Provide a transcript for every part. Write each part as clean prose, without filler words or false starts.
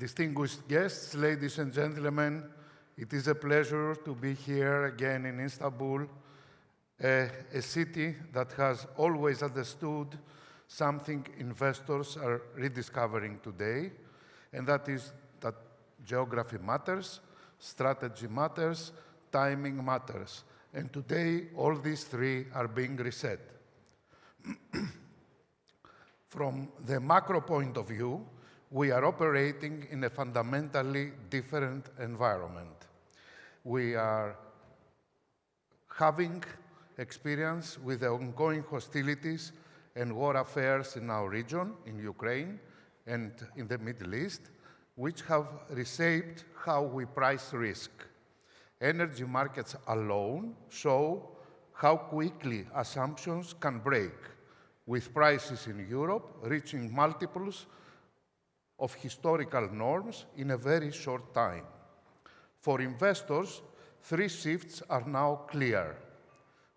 Distinguished guests, ladies and gentlemen, it is a pleasure to be here again in Istanbul, a city that has always understood something investors are rediscovering today, and that is that geography matters, strategy matters, timing matters. And today, all these three are being reset. From the macro point of view, we are operating in a fundamentally different environment. We are having experience with the ongoing hostilities and war affairs in our region, in Ukraine and in the Middle East, which have reshaped how we price risk. Energy markets alone show how quickly assumptions can break, with prices in Europe reaching multiples of historical norms in a very short time. For investors, three shifts are now clear.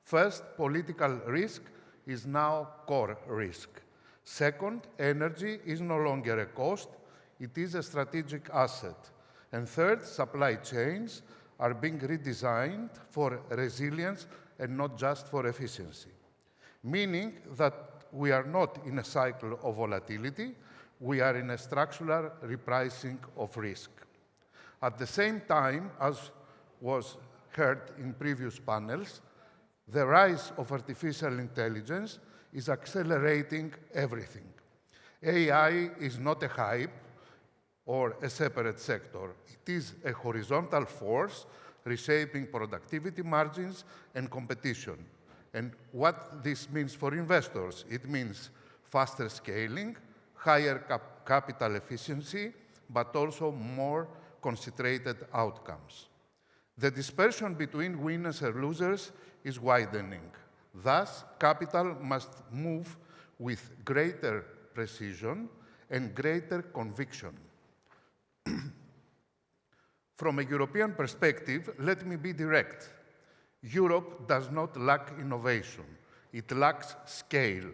First, political risk is now core risk. Second, energy is no longer a cost, it is a strategic asset. And third, supply chains are being redesigned for resilience and not just for efficiency, meaning that we are not in a cycle of volatility, we are in a structural repricing of risk. At the same time, as was heard in previous panels, the rise of artificial intelligence is accelerating everything. AI is not a hype or a separate sector. It is a horizontal force reshaping productivity margins and competition. And what this means for investors, it means faster scaling, higher capital efficiency, but also more concentrated outcomes. The dispersion between winners and losers is widening. Thus, capital must move with greater precision and greater conviction. From a European perspective, let me be direct. Europe does not lack innovation. It lacks scale.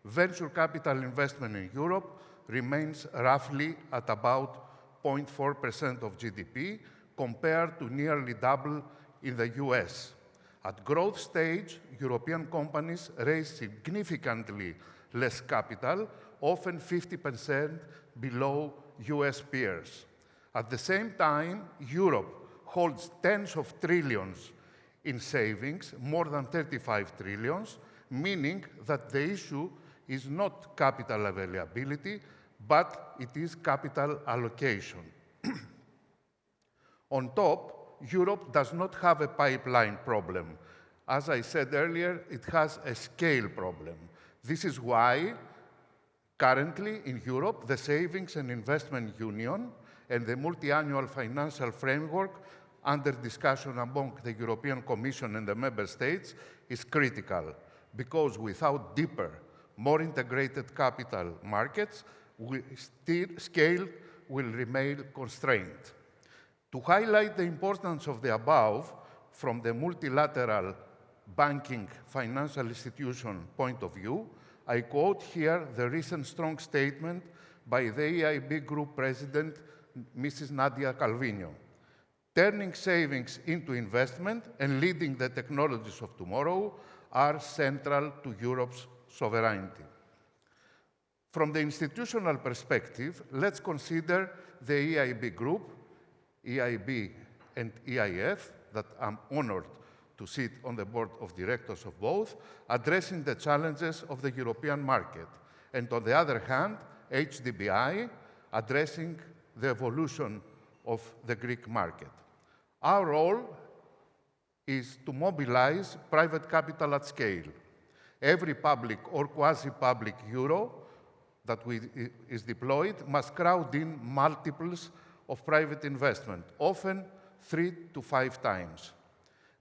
Venture capital investment in Europe remains roughly at about 0.4% of GDP, compared to nearly double in the US. At growth stage, European companies raise significantly less capital, often 50% below US peers. At the same time, Europe holds tens of trillions in savings, more than 35 trillions, meaning that the issue is not capital availability, but it is capital allocation. On top, Europe does not have a pipeline problem. As I said earlier, it has a scale problem. This is why, currently in Europe, the Savings and Investment Union and the multi-annual financial framework under discussion among the European Commission and the Member States is critical, because without deeper, more integrated capital markets, scale will remain constrained. To highlight the importance of the above from the multilateral banking financial institution point of view, I quote here the recent strong statement by the EIB Group President, Mrs. Nadia Calvino. Turning savings into investment and leading the technologies of tomorrow are central to Europe's sovereignty. From the institutional perspective, let's consider the EIB Group, EIB and EIF, that I'm honored to sit on the board of directors of both, addressing the challenges of the European market. And on the other hand, HDBI, addressing the evolution of the Greek market. Our role is to mobilize private capital at scale. Every public or quasi-public euro that is deployed must crowd in multiples of private investment, often 3 to 5 times.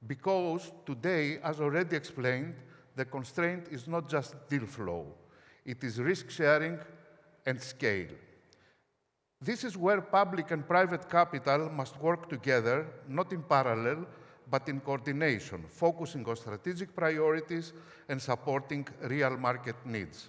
Because today, as already explained, the constraint is not just deal flow, it is risk sharing and scale. This is where public and private capital must work together, not in parallel, but in coordination, focusing on strategic priorities and supporting real market needs.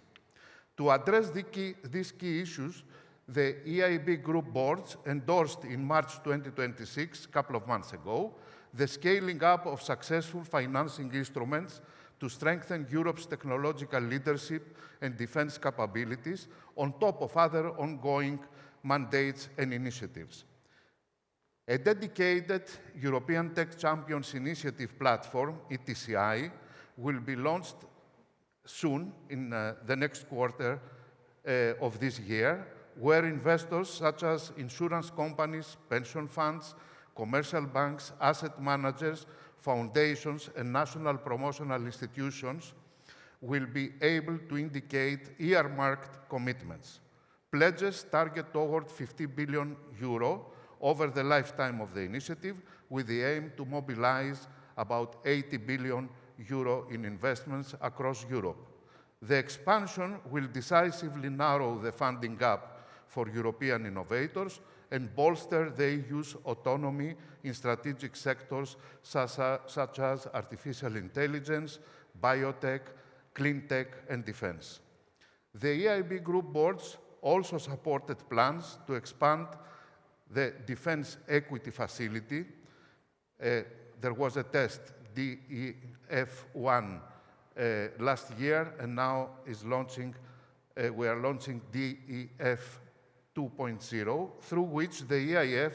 To address these key issues, The EIB Group boards endorsed in March 2026, a couple of months ago, the scaling up of successful financing instruments to strengthen Europe's technological leadership and defense capabilities on top of other ongoing mandates and initiatives. A dedicated European Tech Champions Initiative platform, ETCI, will be launched soon in the next quarter of this year, where investors such as insurance companies, pension funds, commercial banks, asset managers, foundations, and national promotional institutions will be able to indicate earmarked commitments. Pledges target toward 50 billion euro over the lifetime of the initiative, with the aim to mobilize about 80 billion euro in investments across Europe. The expansion will decisively narrow the funding gap for European innovators and bolster the EU's autonomy in strategic sectors such as artificial intelligence, biotech, clean tech, and defense. The EIB Group boards also supported plans to expand the Defense Equity Facility. There was a test, DEF1, last year, and now we are launching DEF 2.0, through which the EIF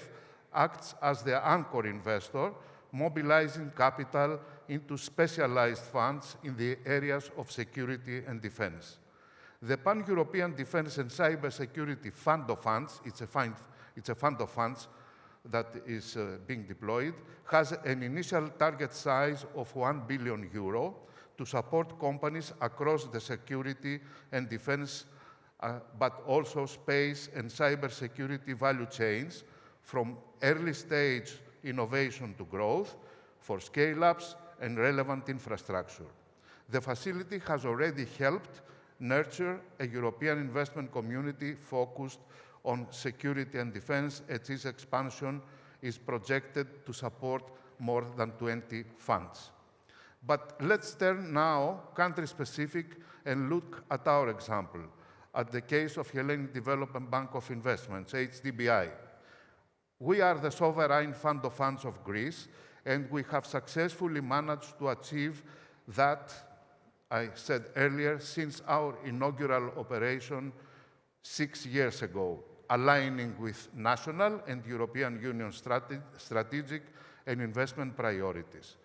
acts as the anchor investor, mobilizing capital into specialized funds in the areas of security and defense. The Pan-European Defense and Cybersecurity Fund of Funds, it's a fund of funds that is being deployed, has an initial target size of 1 billion euro to support companies across the security and defense but also space and cybersecurity value chains, from early-stage innovation to growth, for scale-ups and relevant infrastructure. The facility has already helped nurture a European investment community focused on security and defense, and its expansion is projected to support more than 20 funds. But let's turn now country-specific and look at our example, at the case of Hellenic Development Bank of Investments, HDBI. We are the sovereign fund of funds of Greece, and we have successfully managed to achieve that, I said earlier, since our inaugural operation 6 years ago, aligning with national and European Union strategic and investment priorities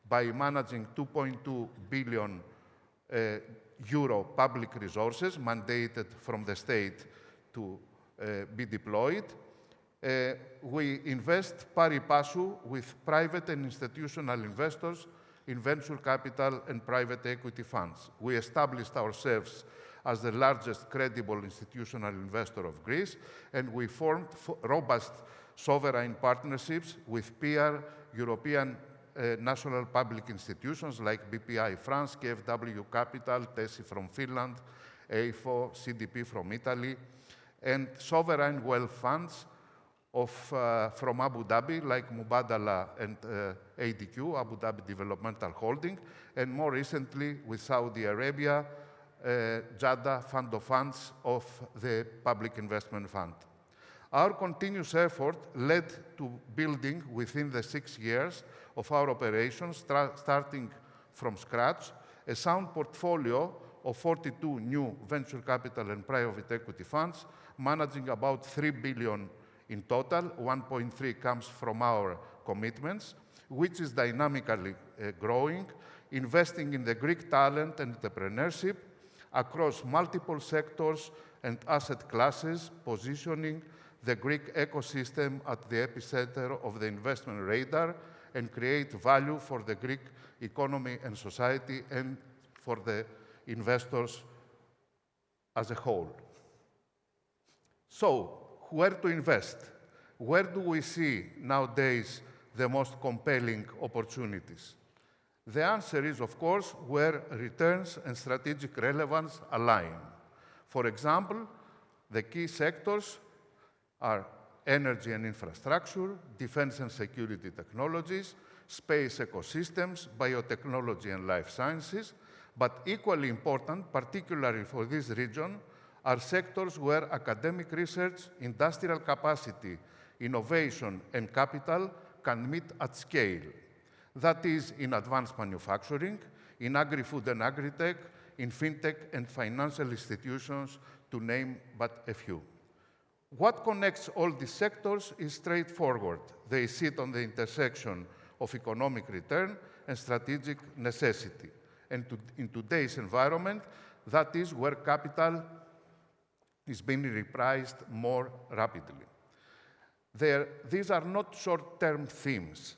by managing 2.2 billion euro public resources mandated from the state to be deployed. We invest pari passu with private and institutional investors in venture capital and private equity funds. We established ourselves as the largest credible institutional investor of Greece, and we formed robust sovereign partnerships with peer European national public institutions like BPI France, KfW Capital, TESI from Finland, EIFO, CDP from Italy, and sovereign wealth funds from Abu Dhabi, like Mubadala and ADQ, Abu Dhabi Developmental Holding, and more recently with Saudi Arabia, JADA Fund of Funds of the Public Investment Fund. Our continuous effort led to building, within the 6 years of our operations, starting from scratch, a sound portfolio of 42 new venture capital and private equity funds, managing about 3 billion in total. 1.3 comes from our commitments, which is dynamically growing, investing in the Greek talent and entrepreneurship across multiple sectors and asset classes, positioning the Greek ecosystem at the epicenter of the investment radar, and create value for the Greek economy and society and for the investors as a whole. So, where to invest? Where do we see nowadays the most compelling opportunities? The answer is, of course, where returns and strategic relevance align. For example, the key sectors are energy and infrastructure, defense and security technologies, space ecosystems, biotechnology and life sciences, but equally important, particularly for this region, are sectors where academic research, industrial capacity, innovation, and capital can meet at scale. That is, in advanced manufacturing, in agri-food and agri-tech, in fintech and financial institutions, to name but a few. What connects all these sectors is straightforward. They sit on the intersection of economic return and strategic necessity. And in today's environment, that is where capital is being repriced more rapidly. These are not short-term themes.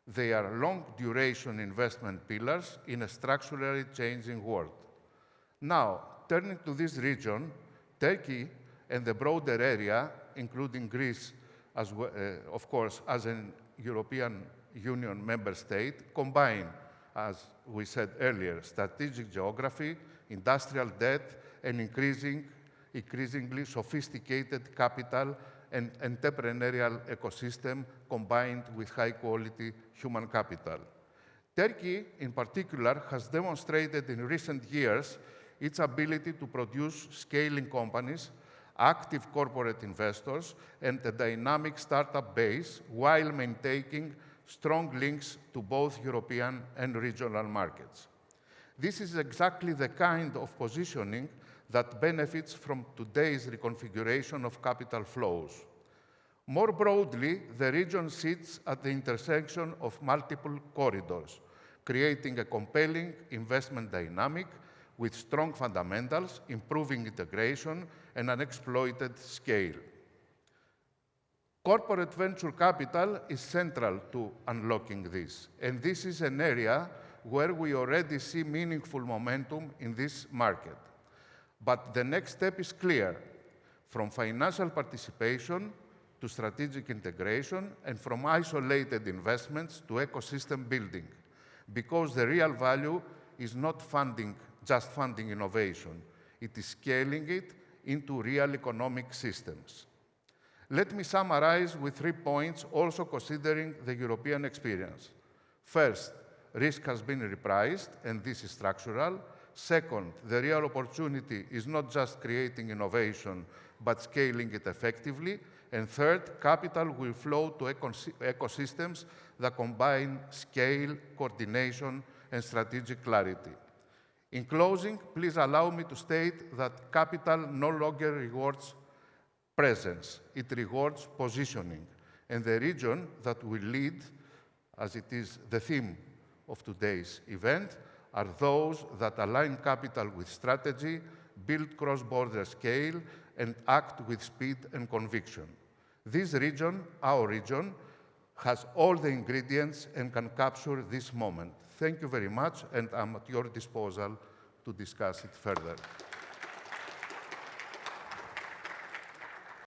They are long-duration investment pillars in a structurally changing world. Now, turning to this region, Turkey and the broader area, including Greece, as well, of course, as an European Union member state, combine, as we said earlier, strategic geography, industrial debt, and increasingly sophisticated capital and entrepreneurial ecosystem combined with high-quality human capital. Turkey, in particular, has demonstrated in recent years its ability to produce scaling companies, active corporate investors, and a dynamic startup base while maintaining strong links to both European and regional markets. This is exactly the kind of positioning that benefits from today's reconfiguration of capital flows. More broadly, the region sits at the intersection of multiple corridors, creating a compelling investment dynamic with strong fundamentals, improving integration, and unexploited scale. Corporate venture capital is central to unlocking this, and this is an area where we already see meaningful momentum in this market. But the next step is clear: from financial participation to strategic integration, and from isolated investments to ecosystem building, because the real value is not just funding innovation. It is scaling it into real economic systems. Let me summarize with 3 points, also considering the European experience. First, risk has been repriced, and this is structural. Second, the real opportunity is not just creating innovation, but scaling it effectively. And third, capital will flow to ecosystems that combine scale, coordination, and strategic clarity. In closing, please allow me to state that capital no longer rewards presence, it rewards positioning. And the region that will lead, as it is the theme of today's event, are those that align capital with strategy, build cross-border scale, and act with speed and conviction. This region, our region, has all the ingredients and can capture this moment. Thank you very much, and I'm at your disposal to discuss it further.